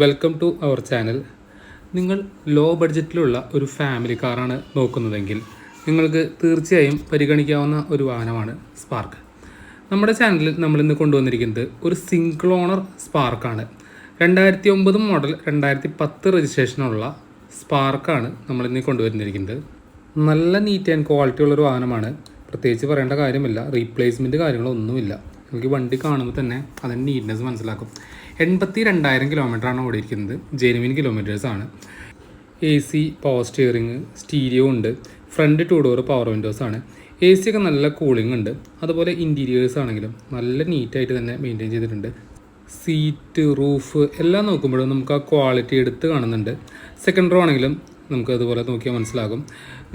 Welcome to our channel. നിങ്ങൾ low ബഡ്ജറ്റിലുള്ള ഒരു ഫാമിലി കാറാണ് നോക്കുന്നതെങ്കിൽ നിങ്ങൾക്ക് തീർച്ചയായും പരിഗണിക്കാവുന്ന ഒരു വാഹനമാണ് സ്പാർക്ക്. നമ്മുടെ ചാനലിൽ നമ്മളിന്ന് കൊണ്ടുവന്നിരിക്കുന്നത് ഒരു സിംഗിൾ ഓണർ സ്പാർക്കാണ്. 2009 മോഡൽ 2010 രജിസ്ട്രേഷനുള്ള സ്പാർക്കാണ് നമ്മളിന്ന് കൊണ്ടുവന്നിരിക്കുന്നത്. നല്ല നീറ്റ് ആൻഡ് ക്വാളിറ്റി ഉള്ളൊരു വാഹനമാണ്. പ്രത്യേകിച്ച് പറയേണ്ട കാര്യമില്ല, റീപ്ലേസ്മെൻറ്റ് കാര്യങ്ങളൊന്നുമില്ല. നമുക്ക് വണ്ടി കാണുമ്പോൾ തന്നെ അതിൻ്റെ നീറ്റ്നെസ് മനസ്സിലാക്കും. 82,000 കിലോമീറ്ററാണ് ഓടിയിരിക്കുന്നത്. ജെനുവിൻ കിലോമീറ്റേഴ്സാണ്. AC, പവർ സ്റ്റിയറിങ്, സ്റ്റീരിയോ ഉണ്ട്. ഫ്രണ്ട് 2 ഡോർ പവർ വിൻഡോസാണ്. AC ഒക്കെ നല്ല കൂളിംഗ് ഉണ്ട്. അതുപോലെ ഇൻറ്റീരിയേഴ്സ് ആണെങ്കിലും നല്ല നീറ്റായിട്ട് തന്നെ മെയിൻറ്റെയിൻ ചെയ്തിട്ടുണ്ട്. സീറ്റ്, റൂഫ് എല്ലാം നോക്കുമ്പോഴും നമുക്ക് ആ ക്വാളിറ്റി എടുത്ത് കാണുന്നുണ്ട്. സെക്കൻഡ് റോ ആണെങ്കിലും നമുക്ക് അതുപോലെ നോക്കിയാൽ മനസ്സിലാകും.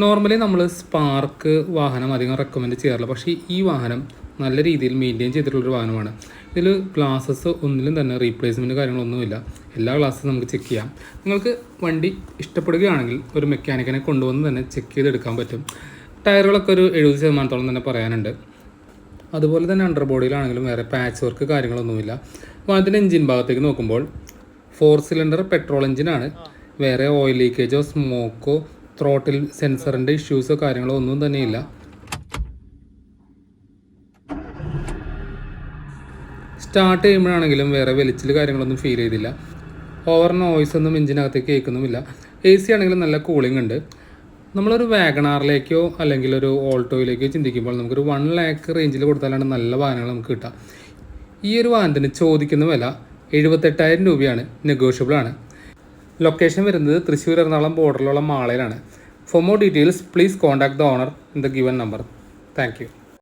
നോർമലി നമ്മൾ സ്പാർക്ക് വാഹനം അധികം റെക്കമെൻഡ് ചെയ്യാറില്ല, പക്ഷേ ഈ വാഹനം നല്ല രീതിയിൽ മെയിൻറ്റെയിൻ ചെയ്തിട്ടുള്ളൊരു വാഹനമാണ്. ഇതിൽ ഗ്ലാസസ് ഒന്നിലും തന്നെ റീപ്ലേസ്മെൻറ്റ് കാര്യങ്ങളൊന്നുമില്ല. എല്ലാ ഗ്ലാസ്സും നമുക്ക് ചെക്ക് ചെയ്യാം. നിങ്ങൾക്ക് വണ്ടി ഇഷ്ടപ്പെടുകയാണെങ്കിൽ ഒരു മെക്കാനിക്കിനെ കൊണ്ടുവന്ന് തന്നെ ചെക്ക് ചെയ്തെടുക്കാൻ പറ്റും. ടയറുകളൊക്കെ ഒരു 70% തന്നെ പറയാനുണ്ട്. അതുപോലെ തന്നെ അണ്ടർ ബോഡിയിലാണെങ്കിലും വേറെ പാച്ച് വർക്ക് കാര്യങ്ങളൊന്നുമില്ല. അപ്പോൾ അതിൻ്റെ എഞ്ചിൻ ഭാഗത്തേക്ക് നോക്കുമ്പോൾ 4 സിലിണ്ടർ പെട്രോൾ എഞ്ചിനാണ്. വേറെ ഓയിൽ ലീക്കേജോ സ്മോക്കോ ത്രോട്ടിൽ സെൻസറിൻ്റെ ഇഷ്യൂസോ കാര്യങ്ങളോ ഒന്നും തന്നെയില്ല. സ്റ്റാർട്ട് ചെയ്യുമ്പോഴാണെങ്കിലും വേറെ വെളിച്ചിൽ കാര്യങ്ങളൊന്നും ഫീൽ ചെയ്തില്ല. ഓവർ നോയ്സ് ഒന്നും എഞ്ചിനകത്തേക്ക് കേൾക്കുന്നുമില്ല. AC ആണെങ്കിലും നല്ല കൂളിംഗ് ഉണ്ട്. നമ്മളൊരു വാഗണാറിലേക്കോ അല്ലെങ്കിൽ ഒരു ഓൾട്ടോയിലേക്കോ ചിന്തിക്കുമ്പോൾ നമുക്കൊരു 1 lakh റേഞ്ചിൽ കൊടുത്താലാണ് നല്ല വാഹനങ്ങൾ നമുക്ക് കിട്ടുക. ഈ ഒരു വാഹനത്തിന് ചോദിക്കുന്ന വില 78,000 രൂപയാണ്. നെഗോഷ്യബിൾ ആണ്. ലൊക്കേഷൻ വരുന്നത് തൃശ്ശൂർ എറണാകുളം ബോർഡറിലുള്ള മാളയിലാണ്. For more details please contact the owner in the given number. Thank U.